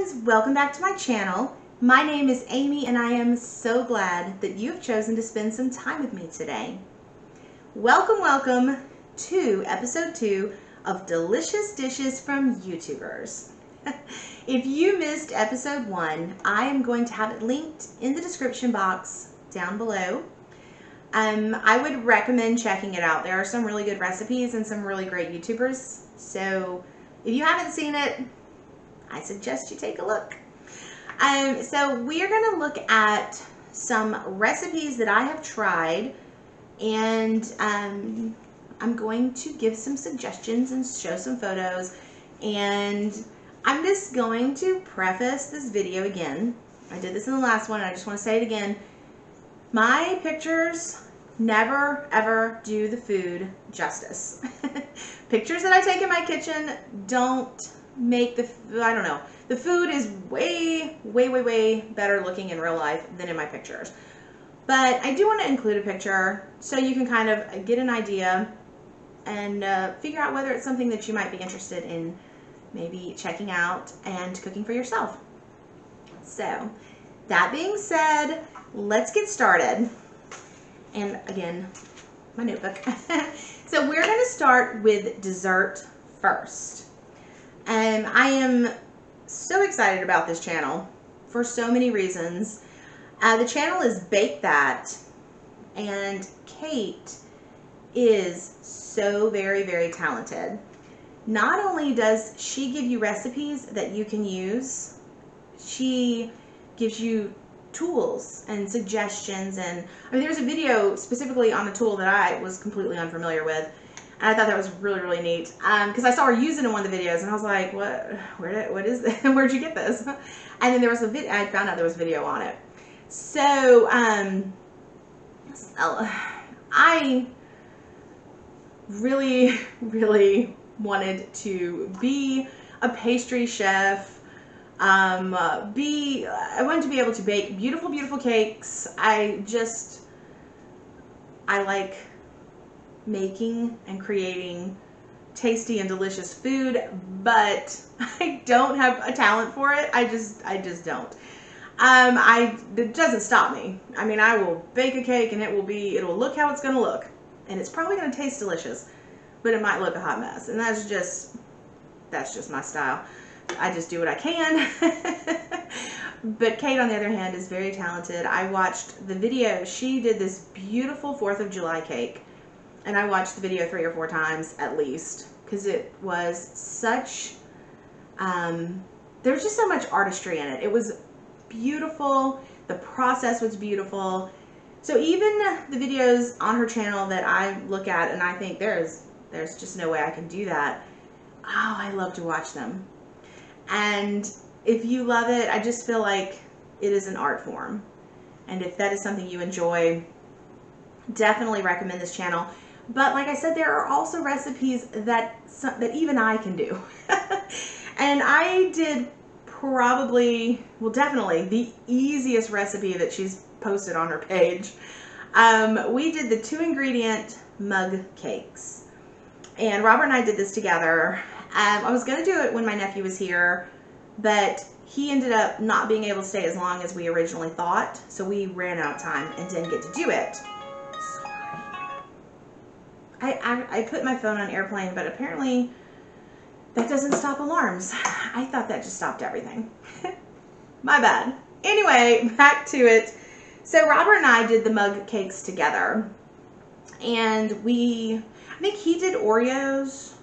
friends, welcome back to my channel. My name is Amy and I am so glad that you've chosen to spend some time with me today. Welcome to episode 2 of Delicious Dishes from YouTubers. If you missed episode 1, I am going to have it linked in the description box down below. I would recommend checking it out. There are some really good recipes and some really great YouTubers. So if you haven't seen it, I suggest you take a look. So we are going to look at some recipes that I have tried, and I'm going to give some suggestions and show some photos. And I'm just going to preface this video again. I did this in the last one, and I just want to say it again. My pictures never ever do the food justice. Pictures that I take in my kitchen don't make the food is way better looking in real life than in my pictures. But I do want to include a picture so you can kind of get an idea and figure out whether it's something that you might be interested in maybe checking out and cooking for yourself. So that being said, let's get started. And again, my notebook. So we're going to start with dessert first. I am so excited about this channel for so many reasons. The channel is Bake That, and Kate is so very talented. Not only does she give you recipes that you can use, she gives you tools and suggestions. And I mean, there's a video specifically on a tool that I was completely unfamiliar with. And I thought that was really neat, because I saw her use it in one of the videos, and I was like, what is this? Where'd you get this? And then there was a video, I found out there was a video on it. So, I really wanted to be a pastry chef. I wanted to be able to bake beautiful cakes. I like making and creating tasty and delicious food, but I don't have a talent for it. I just don't. It doesn't stop me. I mean, I will bake a cake and it'll look how it's going to look, and it's probably going to taste delicious, but it might look a hot mess, and that's just my style. I just do what I can. But Kate, on the other hand, is very talented. I watched the video. She did this beautiful 4th of July cake, and I watched the video 3 or 4 times at least, because it was such, there was just so much artistry in it. It was beautiful. The process was beautiful. So even the videos on her channel that I look at and I think there's just no way I can do that, oh, I love to watch them. And if you love it, I just feel like it is an art form. And if that is something you enjoy, definitely recommend this channel. But like I said, there are also recipes that even I can do. And I did definitely the easiest recipe that she's posted on her page. We did the 2-ingredient mug cakes. And Robert and I did this together. I was going to do it when my nephew was here, but he ended up not being able to stay as long as we originally thought. So we ran out of time and didn't get to do it. I put my phone on airplane, but apparently that doesn't stop alarms. I thought that just stopped everything. My bad. Anyway, back to it. So Robert and I did the mug cakes together, and I think he did Oreos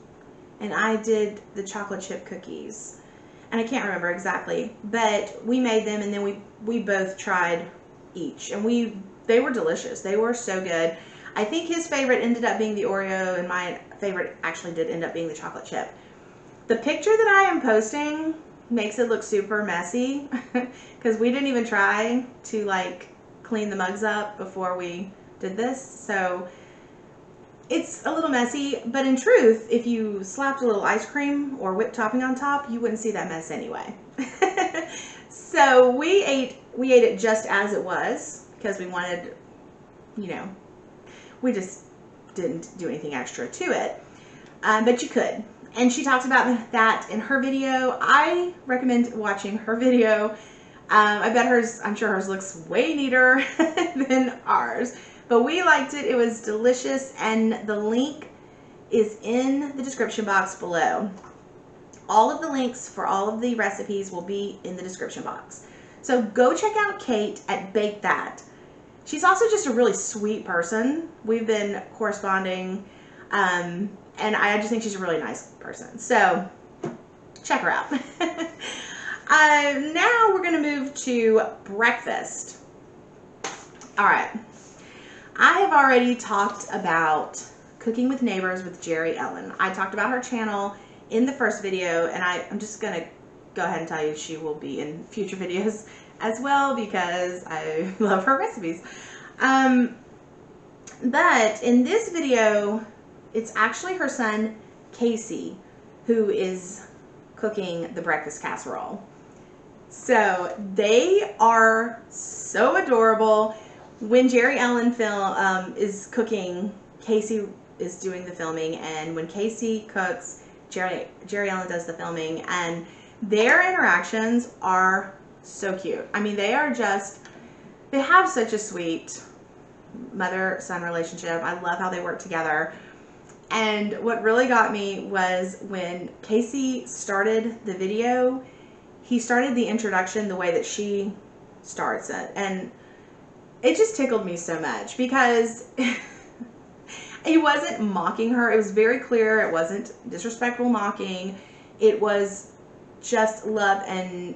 and I did the chocolate chip cookies, and I can't remember exactly, but we made them, and then we both tried each, and they were delicious. They were so good. I think his favorite ended up being the Oreo, and my favorite actually did end up being the chocolate chip. The picture that I am posting makes it look super messy, because we didn't even try to like clean the mugs up before we did this. So it's a little messy, but in truth, if you slapped a little ice cream or whipped topping on top, you wouldn't see that mess anyway. So we ate it just as it was, because we wanted, we just didn't do anything extra to it. But you could. And she talks about that in her video. I recommend watching her video. I'm sure hers looks way neater than ours, but we liked it. It was delicious, and the link is in the description box below. All of the links for all of the recipes will be in the description box. So go check out Kate at Bake That. She's also just a really sweet person. We've been corresponding, and I just think she's a really nice person. So check her out. Now we're going to move to breakfast. All right. I have already talked about Cooking with Neighbors with Jerri-ellen. I talked about her channel in the first video, and I'm just going to go ahead and tell you she will be in future videos as well because I love her recipes. But in this video, it's actually her son, Casey, who is cooking the breakfast casserole. So they are so adorable. When Jerri-ellen is cooking, Casey is doing the filming, and when Casey cooks, Jerri-ellen does the filming, and their interactions are so cute. I mean, they have such a sweet mother-son relationship. I love how they work together. And what really got me was when Casey started the video, he started the introduction the way that she starts it. And it just tickled me so much because he wasn't mocking her. It was very clear. It wasn't disrespectful mocking. It was just love and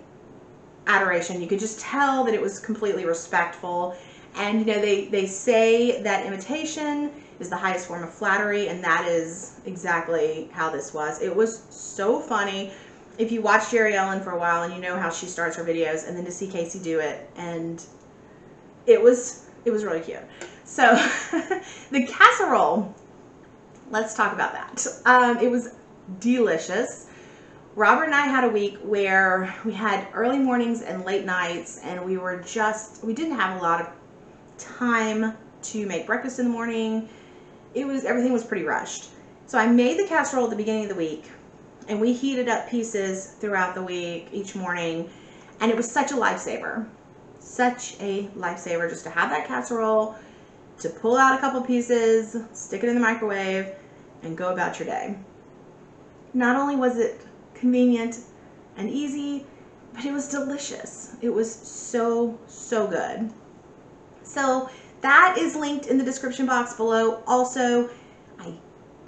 adoration. You could just tell that it was completely respectful. And, you know, they say that imitation is the highest form of flattery, and that is exactly how this was. It was so funny. If you watch Jerri-ellen for a while and you know how she starts her videos, and then to see Casey do it, and it was really cute. So the casserole, let's talk about that. It was delicious. Robert and I had a week where we had early mornings and late nights, and we didn't have a lot of time to make breakfast in the morning. Everything was pretty rushed. So I made the casserole at the beginning of the week, and we heated up pieces throughout the week each morning, and it was such a lifesaver. Such a lifesaver just to have that casserole, to pull out a couple pieces, stick it in the microwave, and go about your day. Not only was it convenient and easy, but it was delicious. It was so, so good. So that is linked in the description box below. Also,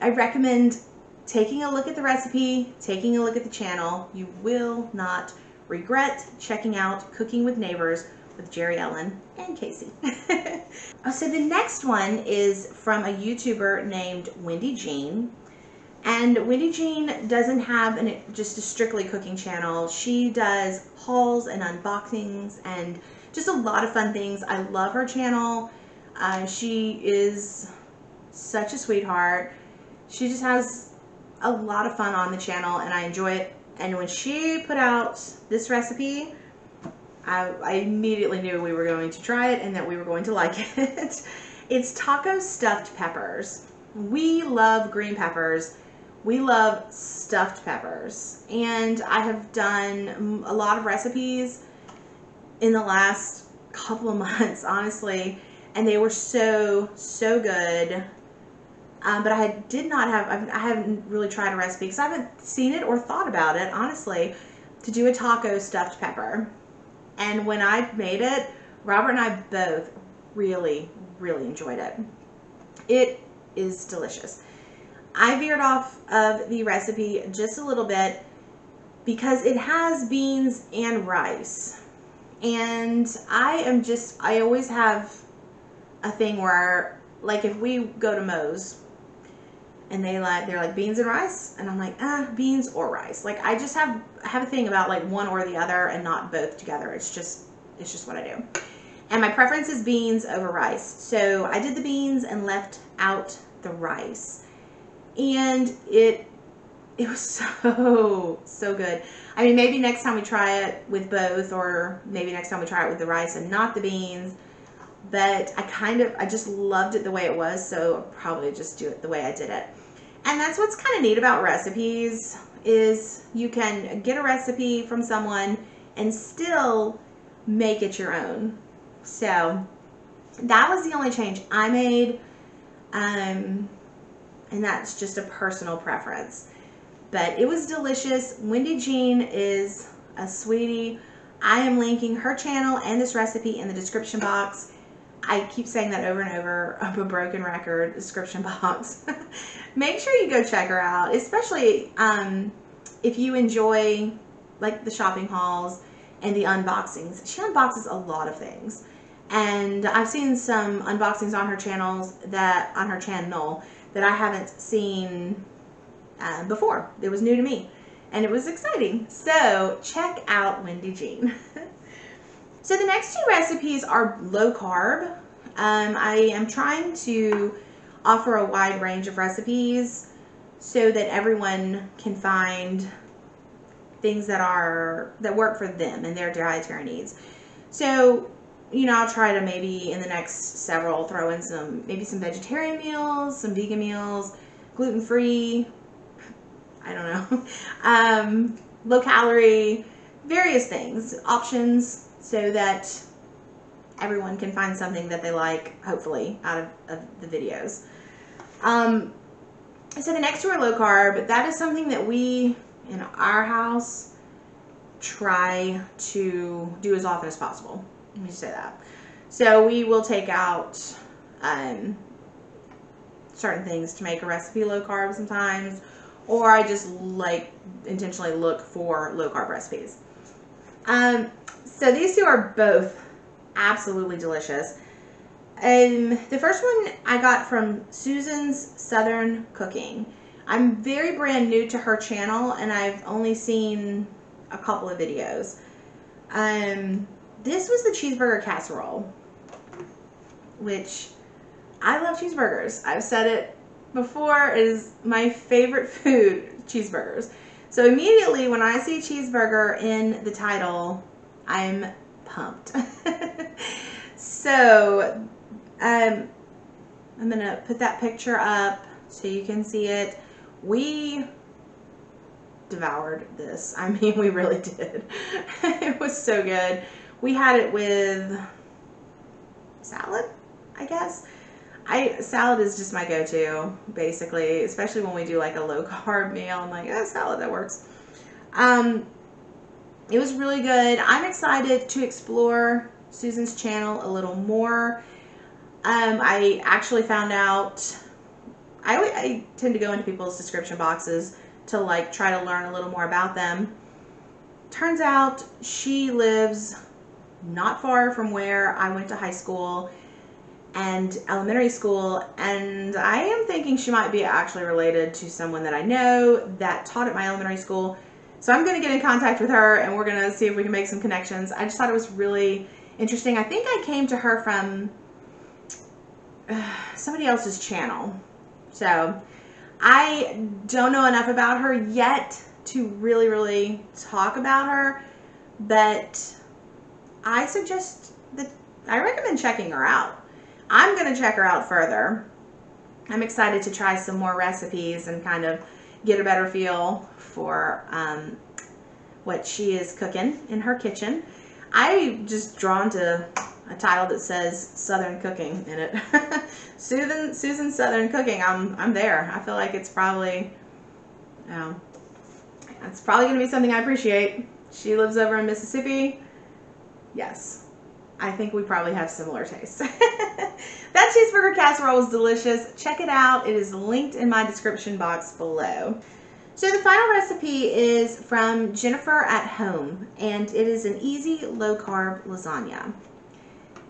I recommend taking a look at the recipe, taking a look at the channel. You will not regret checking out Cooking with Neighbors with Jerri-ellen and Casey. So the next one is from a YouTuber named Wendy Jean. And Wendy Jean doesn't have just a strictly cooking channel. She does hauls and unboxings and just a lot of fun things. I love her channel. She is such a sweetheart. She just has a lot of fun on the channel, and I enjoy it. And when she put out this recipe, I immediately knew we were going to try it and that we were going to like it. It's taco stuffed peppers. We love green peppers. We love stuffed peppers. And I have done a lot of recipes in the last couple of months, honestly, and they were so, so good. But I haven't really tried a recipe because I haven't seen it or thought about it, honestly, to do a taco stuffed pepper. And when I made it, Robert and I both really, really enjoyed it. It is delicious. I veered off of the recipe just a little bit because it has beans and rice. And I always have a thing where, like, if we go to Moe's and they're like beans and rice, and I'm like, beans or rice. Like, I have a thing about like one or the other and not both together. It's just what I do. And my preference is beans over rice. So I did the beans and left out the rice. And it was so, so good. I mean, maybe next time we try it with both, or maybe next time we try it with the rice and not the beans. But I just loved it the way it was, so I'll probably just do it the way I did it. And that's what's kind of neat about recipes, is you can get a recipe from someone and still make it your own. So that was the only change I made, and that's just a personal preference. But it was delicious. Wendy Jean is a sweetie. I am linking her channel and this recipe in the description box. I keep saying that over and over, of a broken record, description box. Make sure you go check her out, especially if you enjoy like the shopping hauls and the unboxings. She unboxes a lot of things, and I've seen some unboxings on her channel that I haven't seen before. It was new to me, and it was exciting. So check out Wendy Jean. So the next two recipes are low carb. I am trying to offer a wide range of recipes so that everyone can find things that work for them and their dietary needs. So, you know, I'll try to maybe in the next several throw in some vegetarian meals, some vegan meals, gluten-free, I don't know, low calorie, various things, options, so that everyone can find something that they like, hopefully, out of the videos. So the next two are low carb. That is something that we, in our house, try to do as often as possible. Let me just say that. So we will take out certain things to make a recipe low carb sometimes, or I just like intentionally look for low carb recipes. So these two are both absolutely delicious. The first one I got from Susan's Southern Cooking. I'm very brand new to her channel, and I've only seen a couple of videos. This was the cheeseburger casserole, which I love cheeseburgers. I've said it before, it is my favorite food, cheeseburgers. So immediately when I see cheeseburger in the title, I'm pumped. So I'm gonna put that picture up so you can see it. We devoured this. I mean, we really did. It was so good. We had it with salad, I guess. Salad is just my go-to, basically, especially when we do like a low carb meal. I'm like, oh, salad, that works. It was really good. I'm excited to explore Susan's channel a little more. I actually found out, I tend to go into people's description boxes to like try to learn a little more about them. Turns out she lives not far from where I went to high school and elementary school, and I am thinking she might be actually related to someone that I know that taught at my elementary school. So I'm going to get in contact with her, and we're going to see if we can make some connections. I just thought it was really interesting. I think I came to her from somebody else's channel. So I don't know enough about her yet to really talk about her, but I recommend checking her out. I'm going to check her out further. I'm excited to try some more recipes and kind of get a better feel for what she is cooking in her kitchen. I just drawn to a title that says Southern Cooking in it. Susan's Southern Cooking. I'm there. I feel like it's probably, it's probably going to be something I appreciate. She lives over in Mississippi. Yes. I think we probably have similar tastes. That cheeseburger casserole was delicious. Check it out. It is linked in my description box below. So the final recipe is from Jennifer at Home, and it is an easy low-carb lasagna.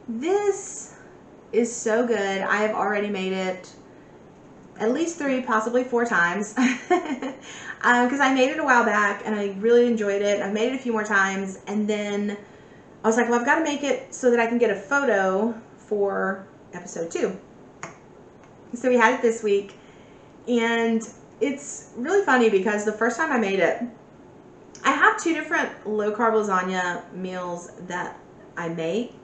This is so good. I have already made it at least 3, possibly 4 times, because I made it a while back and I really enjoyed it. I've made it a few more times, and then I was like, well, I've got to make it so that I can get a photo for episode 2. So we had it this week, and it's really funny because the first time I made it, I have 2 different low-carb lasagna meals that I make,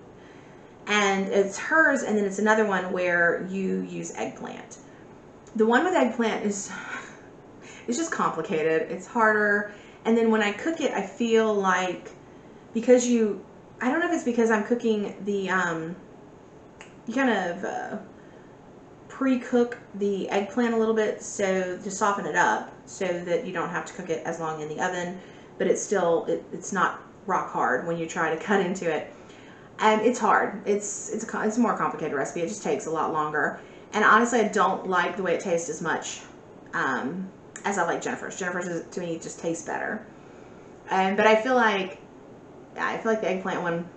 and it's hers, and then it's another one where you use eggplant. The one with eggplant is It's just complicated. It's harder. And then when I cook it, I feel like, because I don't know if it's because I'm cooking the, you kind of pre-cook the eggplant a little bit so to soften it up so that you don't have to cook it as long in the oven, but it's still, it's not rock hard when you try to cut into it. And it's hard. It's a more complicated recipe. It just takes a lot longer. And honestly, I don't like the way it tastes as much as I like Jennifer's. Jennifer's, to me, just tastes better. But I feel like the eggplant one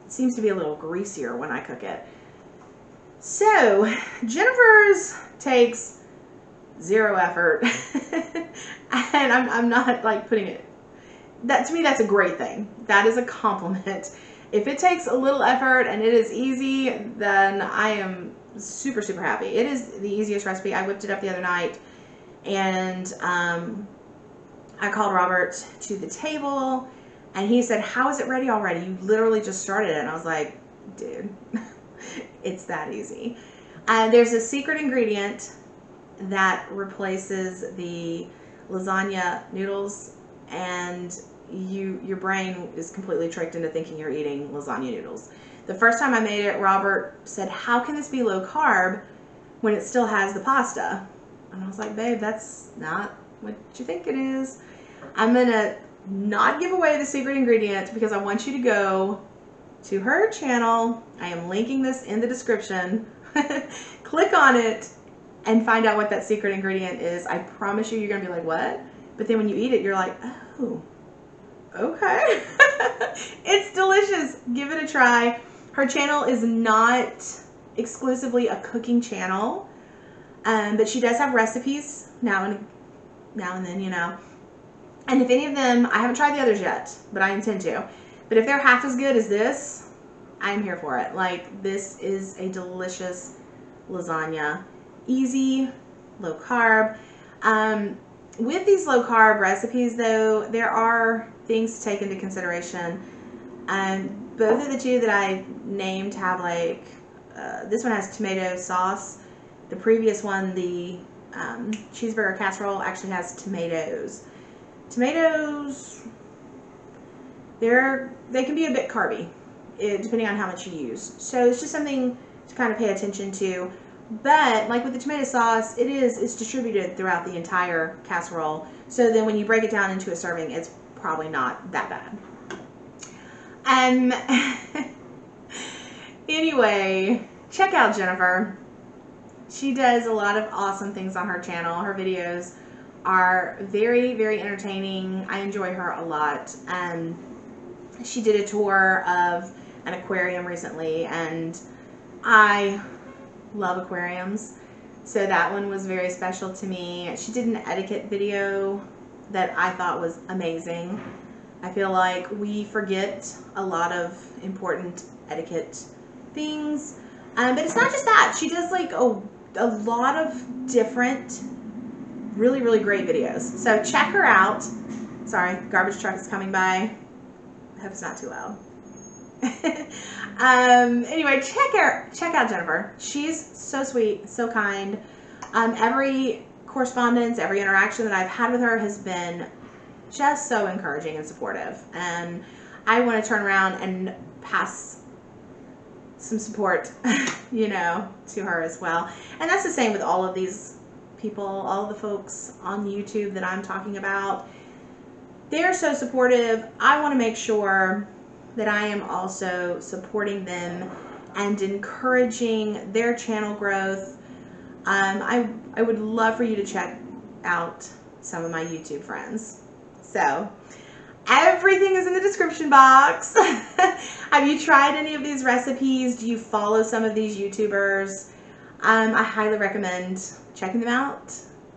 seems to be a little greasier when I cook it. So Jennifer's takes zero effort, and I'm not like putting it. That, to me, that's a great thing. That is a compliment. If it takes a little effort and it is easy, then I am super, super happy. It is the easiest recipe. I whipped it up the other night, and I called Robert to the table, and he said, "How is it ready already? You literally just started it." And I was like, dude, it's that easy. There's a secret ingredient that replaces the lasagna noodles, and your brain is completely tricked into thinking you're eating lasagna noodles. The first time I made it, Robert said, "How can this be low carb when it still has the pasta?" And I was like, "Babe, that's not what you think it is." I'm gonna not give away the secret ingredient because I want you to go to her channel. I am linking this in the description. Click on it and find out what that secret ingredient is. I promise you, you're gonna be like, "What?" But then when you eat it, you're like, "Oh, okay." It's delicious. Give it a try. Her channel is not exclusively a cooking channel, but she does have recipes now and then, you know. And if any of them, I haven't tried the others yet, but I intend to. But if they're half as good as this, I'm here for it. Like, this is a delicious lasagna. Easy, low carb. With these low carb recipes, though, there are things to take into consideration. Both of the two that I named have, like, this one has tomato sauce. The previous one, the Cheeseburger Casserole, actually has tomatoes. Tomatoes, they can be a bit carby, depending on how much you use. So it's just something to kind of pay attention to. But like with the tomato sauce, it's distributed throughout the entire casserole. So then when you break it down into a serving, it's probably not that bad. Anyway, check out Jennifer. She does a lot of awesome things on her channel. Her videos are very, very entertaining. I enjoy her a lot. She did a tour of an aquarium recently, and I love aquariums, so that one was very special to me. She did an etiquette video that I thought was amazing. I feel like we forget a lot of important etiquette things, but it's not just that. She does like a lot of different really, really great videos. So check her out. Sorry, garbage truck is coming by. I hope it's not too loud. Anyway, check out Jennifer. She's so sweet, so kind. Every correspondence, every interaction that I've had with her has been just so encouraging and supportive. And I want to turn around and pass some support, you know, to her as well. And that's the same with all of these people, all the folks on YouTube that I'm talking about. They're so supportive. I want to make sure that I am also supporting them and encouraging their channel growth. I would love for you to check out some of my YouTube friends. So everything is in the description box. Have you tried any of these recipes? Do you follow some of these YouTubers? I highly recommend checking them out,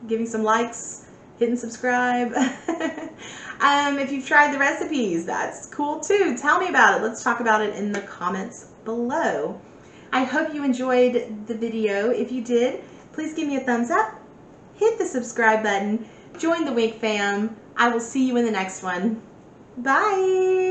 giving some likes, hitting subscribe. If you've tried the recipes, that's cool too. Tell me about it. Let's talk about it in the comments below. I hope you enjoyed the video. If you did, please give me a thumbs up, hit the subscribe button, join the Wink fam. I will see you in the next one. Bye.